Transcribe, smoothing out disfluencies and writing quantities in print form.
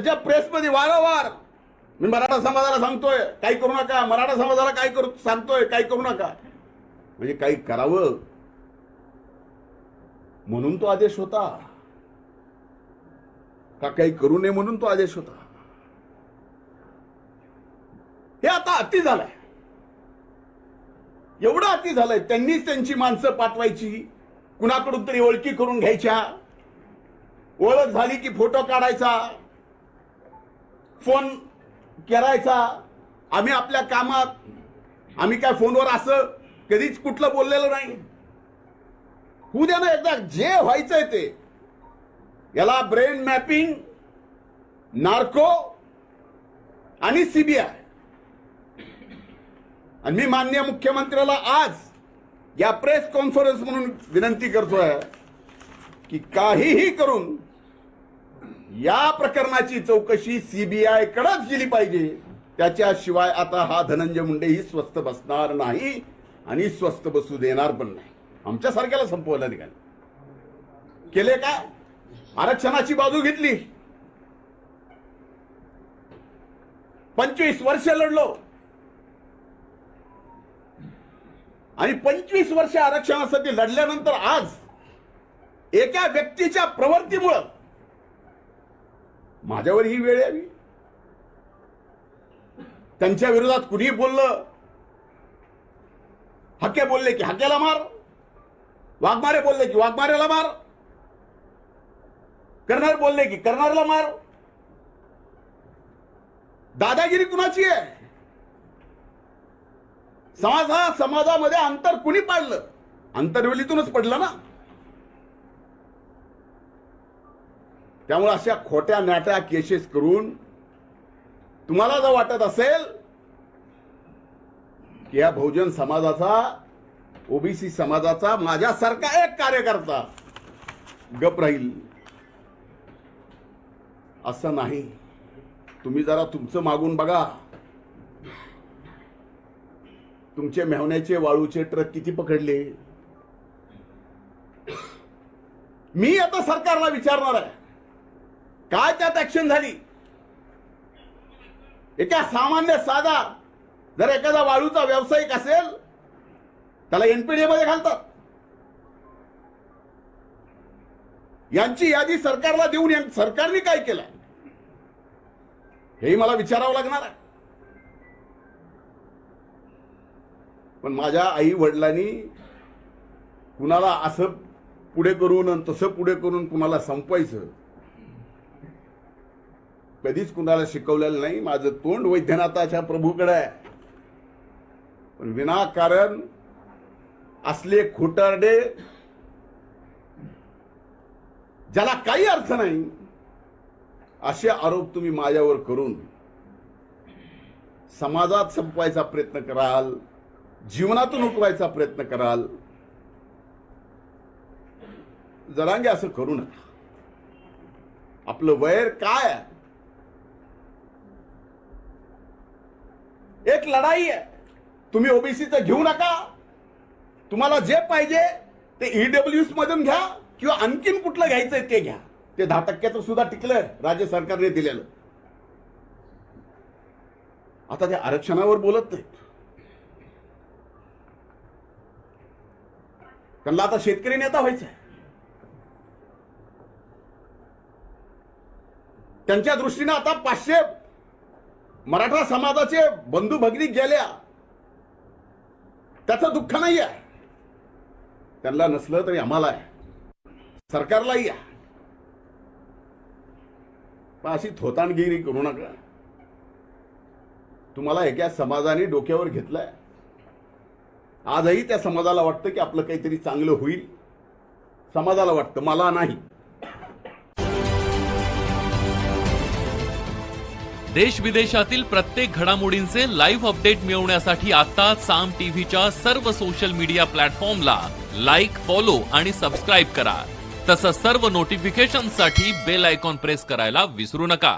त्यांच्या प्रेसमध्ये वारंवार मी मराठा समाजाला सांगतोय काही करू नका, मराठा समाजाला काय करू सांगतोय काही करू नका, म्हणजे काही करावं म्हणून तो आदेश होता का काही करू नये म्हणून तो आदेश होता? हे आता अति झालंय, एवढं अति झालंय. त्यांनीच त्यांची माणसं पाठवायची, कुणाकडून तरी ओळखी करून घ्यायच्या, ओळख झाली की फोटो काढायचा, फोन करायचा. आम्ही आपल्या कामात, आम्ही काय फोनवर असं कधीच कुठलं बोललेलं नाही. होऊ द्या ना एकदा, जे व्हायचंय ते. याला ब्रेन मॅपिंग, नार्को आणि सीबीआय. आणि मी माननीय मुख्यमंत्र्याला आज या प्रेस कॉन्फरन्स म्हणून विनंती करतोय की काहीही करून या प्रकरणाची चौकशी सीबीआय कडेच गेली पाहिजे. त्याच्याशिवाय आता हा धनंजय मुंडे ही स्वस्थ बसणार नाही आणि स्वस्थ बसू देणार पण नाही. आमच्या सारख्याला संपवायला निघाले. केले काय? आरक्षणाची बाजू घेतली. 25 वर्ष लढलो आणि 25 वर्ष आरक्षणासाठी लढल्यानंतर आज एका व्यक्तीच्या प्रवृत्तीमुळे माझ्यावर ही वेळ यावी. त्यांच्या विरोधात कुणी बोललं, हक्के बोलले की हक्याला मार, वाघमारे बोलले की वाघमारेला मार, करणार बोलले की करणारला मार. दादागिरी कुणाची आहे? समाजामध्ये अंतर कुणी पाडलं? अंतरवेलीतूनच पडलं ना. त्यामुळे अशा खोट्या नाट्या केसेस करून तुम्हाला जर वाटत असेल की या बहुजन समाजाचा, ओबीसी समाजाचा माझ्यासारखा एक कार्यकर्ता गप राहील, असं नाही. तुम्ही जरा तुमचं मागून बघा. तुमचे मेहण्याचे वाळूचे ट्रक किती पकडले? मी आता सरकारला विचारणार आहे, काय त्यात ऍक्शन झाली? एका सामान्य साधा जर एखादा वाळूचा व्यावसायिक असेल त्याला एनपीडीए मध्ये घालतात. यांची यादी सरकारला देऊन सरकारने काय केलं हेही मला विचारावं लागणार आहे. पण माझ्या आई वडिलांनी कुणाला असं पुढे करून आणि तसं पुढे करून कुणाला संपवायचं कधीच कुणाला शिकवलेलं नाही. माझं तोंड वैद्यनाथाच्या प्रभूकडे आहे. पण विनाकारण असले खोटारडे, ज्याला काही अर्थ नाही, असे आरोप तुम्ही माझ्यावर करून समाजात संपवायचा प्रयत्न कराल, जीवनातून उठवायचा प्रयत्न कराल. जरांगे असं करू नका. आपलं वैर काय आहे? एक लढाई आहे. तुम्ही ओबीसीचं घेऊ नका. तुम्हाला जे पाहिजे ते ईडब्ल्यूएस मधून घ्या किंवा आणखीन कुठलं घ्यायचंय ते घ्या. ते 10% सुद्धा टिकलंय राज्य सरकारने दिलेलं. आता ते आरक्षणावर बोलत नाहीत. त्यांना आता शेतकरी नेता व्हायचंय. त्यांच्या दृष्टीने आता 500 मराठा समाजाचे बंधू भगिनी गेल्या, त्याचं दुःख नाही आहे. त्यांना नसलं तरी आम्हाला आहे, सरकारलाही आहे. पण अशी थोतांडगिरी करू नका. तुम्हाला एका समाजाने डोक्यावर घेतलंय. आजही त्या समाजाला वाटतं की आपलं काहीतरी चांगलं होईल. समाजाला वाटतं, मला नाही. देश विदेशातील प्रत्येक घडामोडींचे लाईव्ह अपडेट मिळवण्यासाठी आता साम टीव्हीच्या सर्व सोशल मीडिया प्लॅटफॉर्मला लाईक, फॉलो आणि सबस्क्राईब करा. तसंच सर्व नोटिफिकेशनसाठी बेल आयकॉन प्रेस करायला विसरू नका.